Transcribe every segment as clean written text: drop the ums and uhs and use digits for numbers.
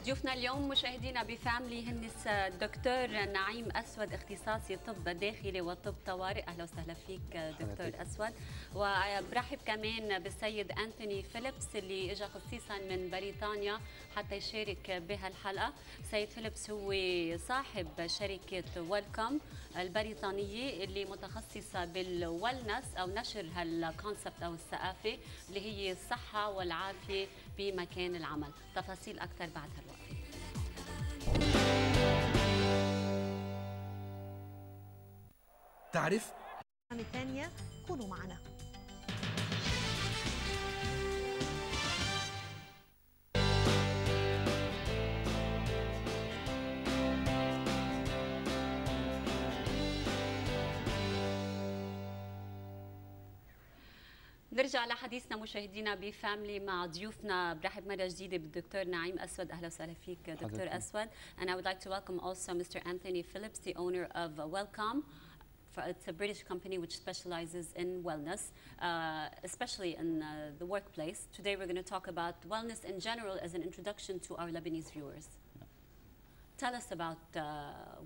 ضيوفنا اليوم مشاهدينا بفاملي هن الدكتور نعيم أسود اختصاصي طب داخلي وطب طوارئ. أهلا وسهلا فيك دكتور أسود. وبرحب كمان بالسيد أنتوني فيليبس اللي اجى خصيصا من بريطانيا حتى يشارك بهالحلقة. سيد فيليبس هو صاحب شركة WellKom البريطانية اللي متخصصة بالويلنس أو نشر هالكونسبت أو الثقافة اللي هي الصحة والعافية بمكان العمل. تفاصيل أكثر بعد هالوقفة. تعرف ثانية كونوا معنا. نرجع لحديثنا مشاهدينا بفاملي مع ضيوفنا. برحب مرة جديدة بالدكتور نعيم أسود. أهلا وسهلا فيك دكتور أسود. And I would like to welcome also Mr. Anthony Phillips, the owner of WellKom. It's a British company which specializes in wellness, especially in the workplace. Today we're going to talk about wellness in general as an introduction to our Lebanese viewers. Tell us about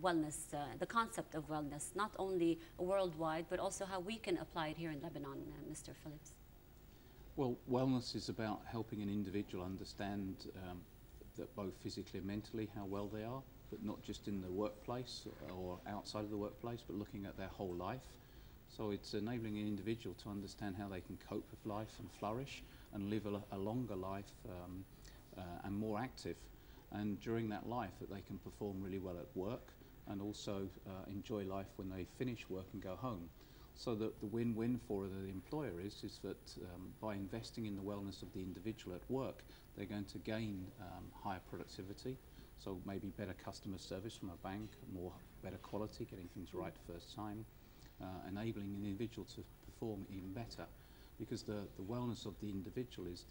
wellness, the concept of wellness, not only worldwide, but also how we can apply it here in Lebanon, Mr. Phillips. Well, wellness is about helping an individual understand that both physically and mentally how well they are, but not just in the workplace or outside of the workplace, but looking at their whole life. So it's enabling an individual to understand how they can cope with life and flourish and live a longer life and more active. And during that life that they can perform really well at work and also enjoy life when they finish work and go home. So that the win-win for the employer is that by investing in the wellness of the individual at work, they're going to gain higher productivity, so maybe better customer service from a bank, better quality, getting things right first time, enabling an individual to perform even better, because the wellness of the individual is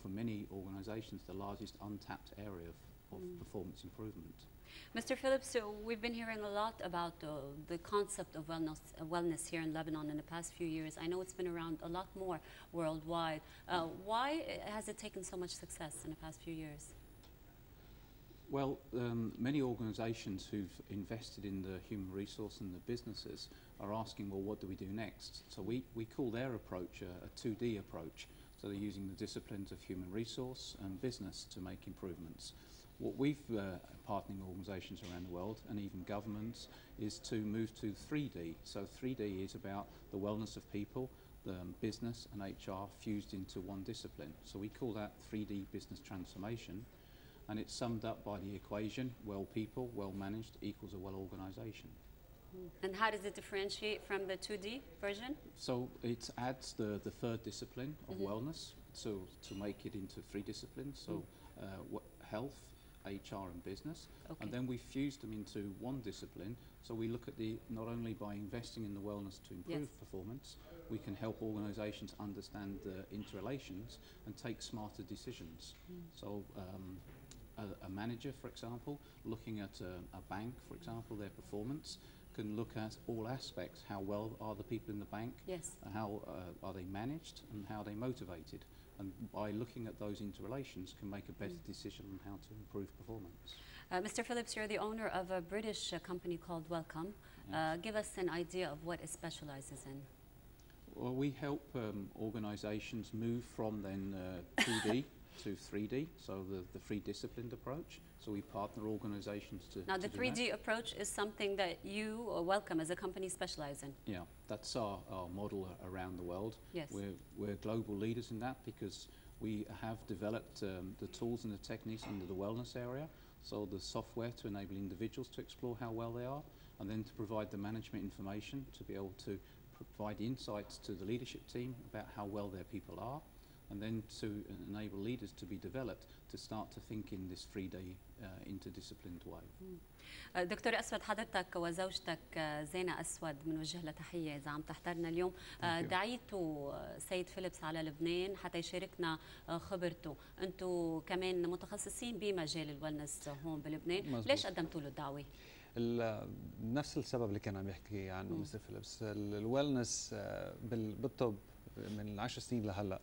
for many organisations the largest untapped area of performance improvement. Mr. Phillips, so we've been hearing a lot about the concept of wellness here in Lebanon in the past few years. I know it's been around a lot more worldwide. Why has it taken so much success in the past few years? Well, many organisations who've invested in the human resource and the businesses are asking, well, what do we do next? So we call their approach a 2D approach. So they're using the disciplines of human resource and business to make improvements. What we've partnering organisations around the world and even governments is to move to 3D. So 3D is about the wellness of people, the business and HR fused into one discipline. So we call that 3D business transformation, and it's summed up by the equation: well people, well managed equals a well organisation. And how does it differentiate from the 2D version? So it adds the third discipline of wellness, so to make it into 3 disciplines. So health, HR and business, and then we fuse them into one discipline. So we look at not only by investing in the wellness to improve performance, we can help organisations understand the interrelations and take smarter decisions. So a manager, for example, looking at a bank, for example, their performance, can look at all aspects: how well are the people in the bank, how are they managed, and how are they motivated. And by looking at those interrelations can make a better decision on how to improve performance. Mr. Phillips, you're the owner of a British company called WellKom. Give us an idea of what it specializes in. Well, we help organisations move from then 2D to 3D, so the 3-disciplined approach. So we partner organisations to Now the 3D approach is something that you, or WellKom as a company, specialize in. Yeah, that's our model around the world. Yes. We're global leaders in that because we have developed the tools and the techniques into the wellness area, so the software to enable individuals to explore how well they are, and then to provide the management information to be able to provide insights to the leadership team about how well their people are, and then to enable leaders to be developed to start to think in this 3D interdisciplined way. دكتور أسود، حضرتك وزوجتك زينة أسود بنوجه لها تحية إذا عم تحضرنا اليوم. دعيتوا سيد فيليبس على لبنان حتى يشاركنا خبرته. أنتم كمان متخصصين بمجال الويلنس هون بلبنان. مزبوط. ليش قدمتوا له الدعوة؟ نفس السبب اللي كان عم يحكي عنه مستر فيليبس. الويلنس بالطب من 10 سنين لهلا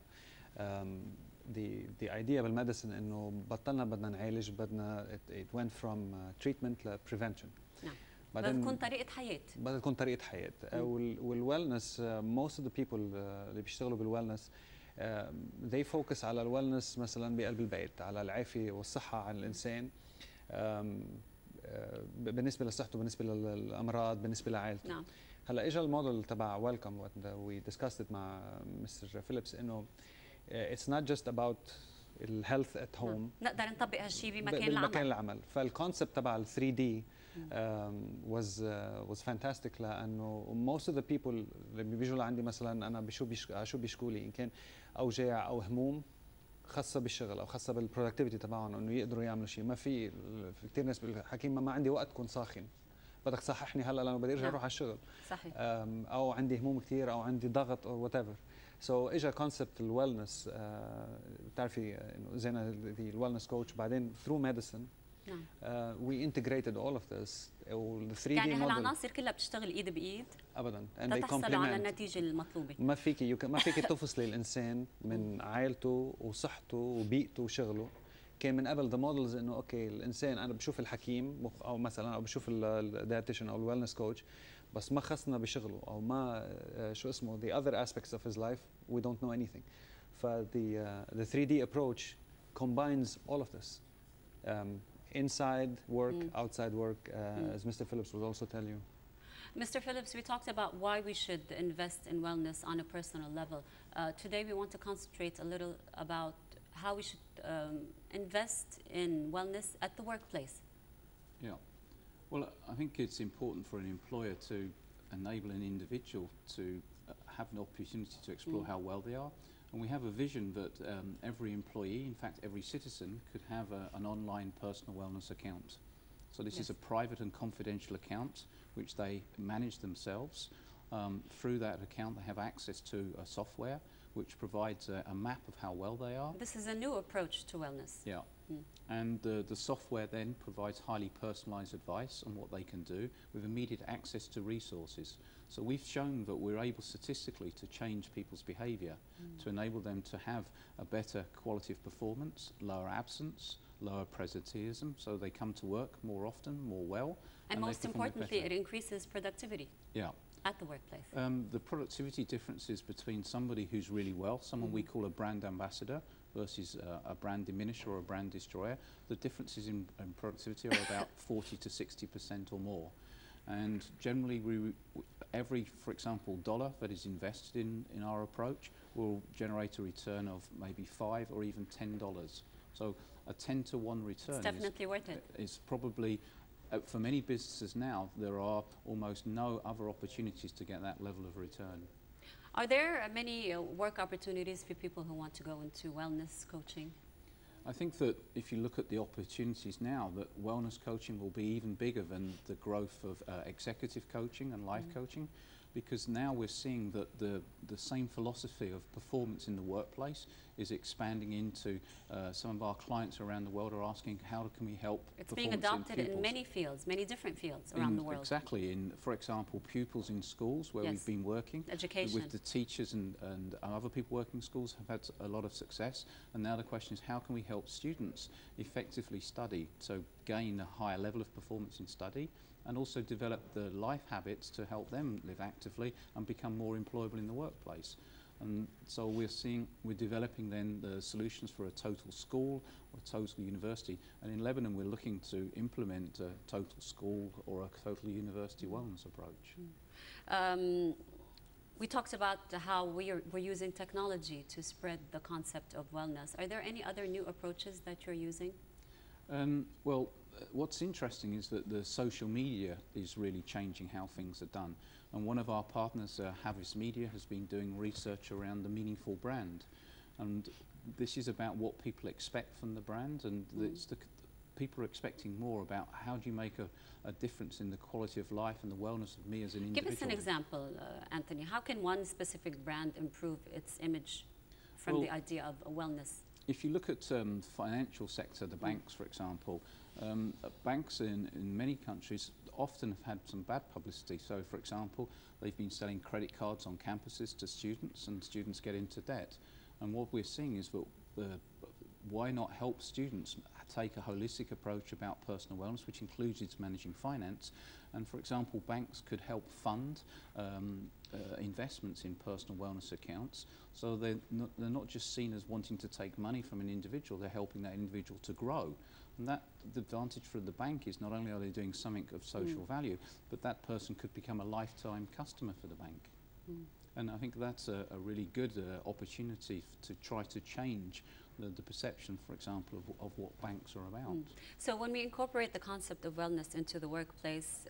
the idea بالمedicine إنه بطلنا بدنا نعالج بدنا it went from treatment ل prevention. نعم. بعدين بدها تكون طريقة حياة. بدها تكون طريقة حياة. والwellness most of the people اللي بيشتغلوا بالwellness they focus على الwellness مثلا بقلب البيت على العافية والصحة عن الإنسان بالنسبة لصحته بالنسبة للأمراض بالنسبة لعائلته. نعم. هلا اجى الموديل تبع WellKom we discussed it مع مستر فيليبس انه it's not just about الهيلث ات هوم نقدر نطبق هالشيء بمكان العمل فالكونسبت تبع ال 3 d was fantastic لانه most of the people اللي بيجوا لعندي مثلا انا شو بيشكوا لي ان كان اوجاع او هموم خاصه بالشغل او خاصه بالبرودكتيفيتي تبعهم انه يقدروا يعملوا شيء ما في كثير ناس بالحكي ما عندي وقت كون ساخن بدك تصححني هلا لانه بدي ارجع اروح على الشغل صحيح او عندي هموم كثير او عندي ضغط او وات ايفر سو اجى كونسبت الويلنس بتعرفي انه زينا الويلنس كوتش بعدين ثرو ميديسن وي انتجريتد اول اوف ذس وال 3 يعني هالعناصر كلها بتشتغل ايد بايد ابدا تحصل على النتيجه المطلوبه ما فيك تفصلي الانسان من عائلته وصحته وبيئته وشغله كان من قبل ذا مودلز انه اوكي الانسان انا بشوف الحكيم او مثلا او بشوف الدايتيشن او الويلنس كوتش بس ما خصنا بشغله او ما شو اسمه the other aspects of his life we don't know anything the 3D approach combines all of this inside work outside work as Mr. Phillips will also tell you. Mr. Phillips, we talked about why we should invest in wellness on a personal level. Today we want to concentrate a little about how we should invest in wellness at the workplace. Yeah. Well, I think it's important for an employer to enable an individual to have an opportunity to explore how well they are. And we have a vision that every employee, in fact every citizen, could have an online personal wellness account. So this is a private and confidential account which they manage themselves. Through that account they have access to a software which provides a map of how well they are. This is a new approach to wellness. Yeah. And the software then provides highly personalised advice on what they can do with immediate access to resources. So we've shown that we're able statistically to change people's behaviour to enable them to have a better quality of performance, lower absence, lower presenteeism, so they come to work more often, more well. And most importantly, it increases productivity. Yeah. At the workplace. The productivity differences between somebody who's really well, someone we call a brand ambassador, versus a brand diminisher or a brand destroyer, the differences in productivity are about 40 to 60% or more. And generally, every, for example, dollar that is invested in our approach will generate a return of maybe $5 or even $10. So a 10 to 1 return it's definitely worth it. Is probably for many businesses now, there are almost no other opportunities to get that level of return. Are there many work opportunities for people who want to go into wellness coaching? I think that if you look at the opportunities now, that wellness coaching will be even bigger than the growth of executive coaching and life coaching, because now we're seeing that the same philosophy of performance in the workplace is expanding into some of our clients around the world are asking how can we help it's being adopted in many fields, many different fields around the world. Exactly. In, for example, pupils in schools where we've been working. Education. With the teachers and other people working in schools have had a lot of success. And now the question is how can we help students effectively study, so gain a higher level of performance in study, and also develop the life habits to help them live actively and become more employable in the workplace. And so we're developing then the solutions for a total school or total university. And in Lebanon, we're looking to implement a total school or a total university wellness approach. We talked about how we're using technology to spread the concept of wellness. Are there any other new approaches that you're using? Well, what's interesting is that the social media is really changing how things are done. And one of our partners, Harris Media, has been doing research around the meaningful brand. And this is about what people expect from the brand. And people are expecting more about how do you make a difference in the quality of life and the wellness of me as an individual. Give us an example, Anthony. How can one specific brand improve its image from the idea of wellness? If you look at the financial sector, the banks, for example, banks in many countries often have had some bad publicity. So, for example, they've been selling credit cards on campuses to students, and students get into debt. And what we're seeing is that why not help students take a holistic approach about personal wellness, which includes managing finance. And for example, banks could help fund investments in personal wellness accounts. So they're not just seen as wanting to take money from an individual, they're helping that individual to grow. And that the advantage for the bank is not only are they doing something of social value, but that person could become a lifetime customer for the bank. And I think that's a really good opportunity to try to change the perception, for example, of what banks are about. So when we incorporate the concept of wellness into the workplace,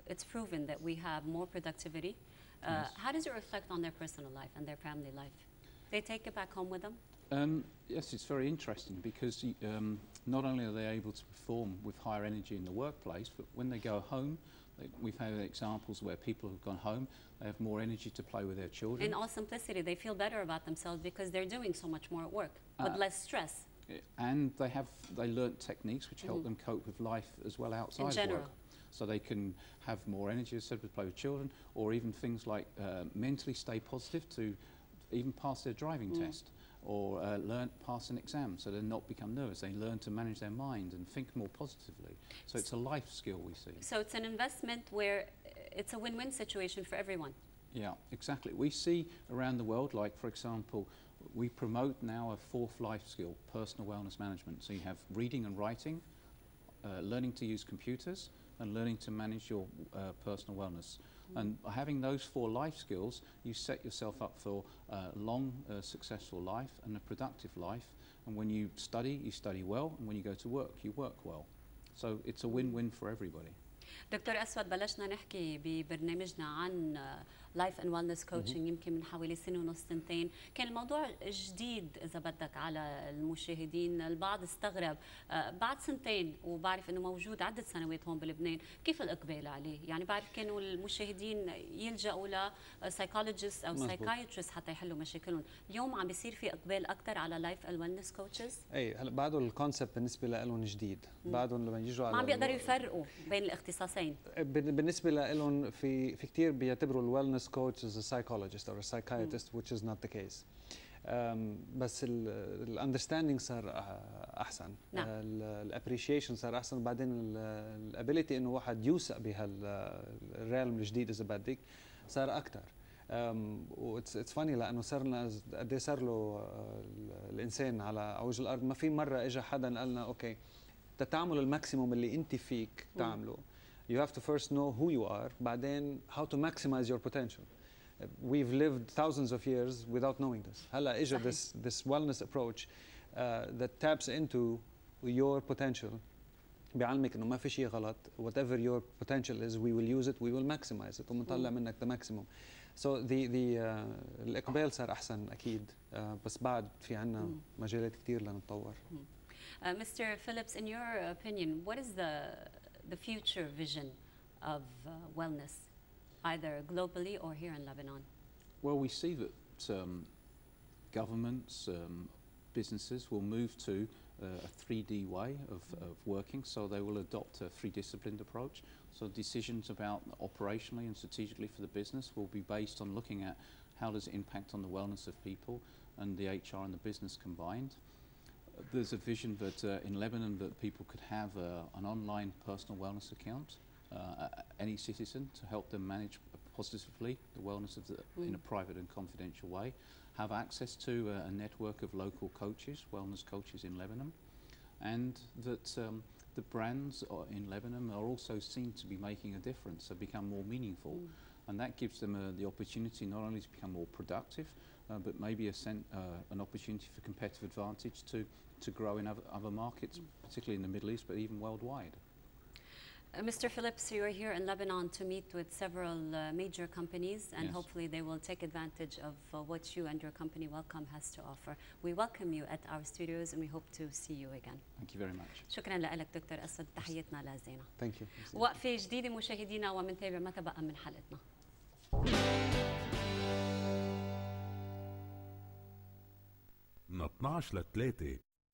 it's proven that we have more productivity. Yes. How does it reflect on their personal life and their family life? They take it back home with them? Yes, it's very interesting because not only are they able to perform with higher energy in the workplace, but when they go home, we've had examples where people have gone home, they have more energy to play with their children. In all simplicity, they feel better about themselves because they're doing so much more at work with less stress. And they learnt techniques which help them cope with life as well outside In general. work. So they can have more energy, as I said, to play with children, or even things like mentally stay positive to even pass their driving test, or pass an exam, so they not become nervous. They learn to manage their mind and think more positively. So it's a life skill we see. So it's an investment where it's a win-win situation for everyone. Yeah, exactly. We see around the world, like for example, we promote now a fourth life skill, personal wellness management. So you have reading and writing, learning to use computers, and learning to manage your personal wellness. And having those 4 life skills, you set yourself up for a long, successful life and a productive life. And when you study well, and when you go to work, you work well. So it's a win-win for everybody. دكتور أسود، بلشنا نحكي ببرنامجنا عن لايف اند ويلنس كوتشنج يمكن من حوالي سنه ونص سنتين. كان الموضوع جديد اذا بدك على المشاهدين، البعض استغرب بعد سنتين وبعرف انه موجود عده سنوات هون بلبنان، كيف الاقبال عليه؟ يعني بعرف كانوا المشاهدين يلجأوا لسايكولوجيست او سايكايتريست حتى يحلوا مشاكلهم، اليوم عم بيصير في اقبال اكثر على لايف اند ويلنس كوتشز؟ اي هلا بعده الكونسبت بالنسبه لهم جديد، بعدهم لما يجوا على ما عم بيقدروا يفرقوا بين الاختصاصين. بالنسبه لهم في كثير بيعتبروا الويلنس coach as a psychologist or a psychiatrist, which is not the case. بس الاندرستاندينج صار احسن، الابريشيشن صار احسن، وبعدين الابيليتي انه واحد يوثق بهالريالم الجديد اذا بدك صار اكثر. واتس فاني لانه صار لنا قد ايه صار له الانسان على وجه الارض، ما في مره اجى حدا قال لنا اوكي تتعمل الماكسيموم اللي انت فيك تعمله. You have to first know who you are, بعدين how to maximize your potential. We've lived thousands of years without knowing this. هلا اجى this wellness approach that taps into your potential. بيعلمك انه ما في شيء غلط. Whatever your potential is, we will use it, we will maximize it. وبنطلع منك the maximum. So الإقبال صار أحسن أكيد، بس بعد في عنا مجالات كتير لنتطور. Mr. Phillips, in your opinion, what is the future vision of wellness, either globally or here in Lebanon? Well, we see that governments, businesses will move to a 3D way of working, so they will adopt a 3-disciplined approach. So decisions about operationally and strategically for the business will be based on looking at how does it impact on the wellness of people and the HR and the business combined. There's a vision that in Lebanon that people could have an online personal wellness account, any citizen, to help them manage positively the wellness of in a private and confidential way, have access to a network of local coaches, wellness coaches in Lebanon, and that the brands in Lebanon are also seen to be making a difference, so become more meaningful. And that gives them the opportunity not only to become more productive, but maybe an opportunity for competitive advantage to grow in other markets, particularly in the Middle East, but even worldwide. Mr. Phillips, you are here in Lebanon to meet with several major companies, and yes, hopefully they will take advantage of what you and your company WellKom has to offer. We welcome you at our studios and we hope to see you again. Thank you very much. شكرا لك دكتور أسود، تحياتنا لزينة. Thank you. وقفة جديدة مشاهدينا ومنتابع ما تبقى من حلقتنا. من 12 ل 3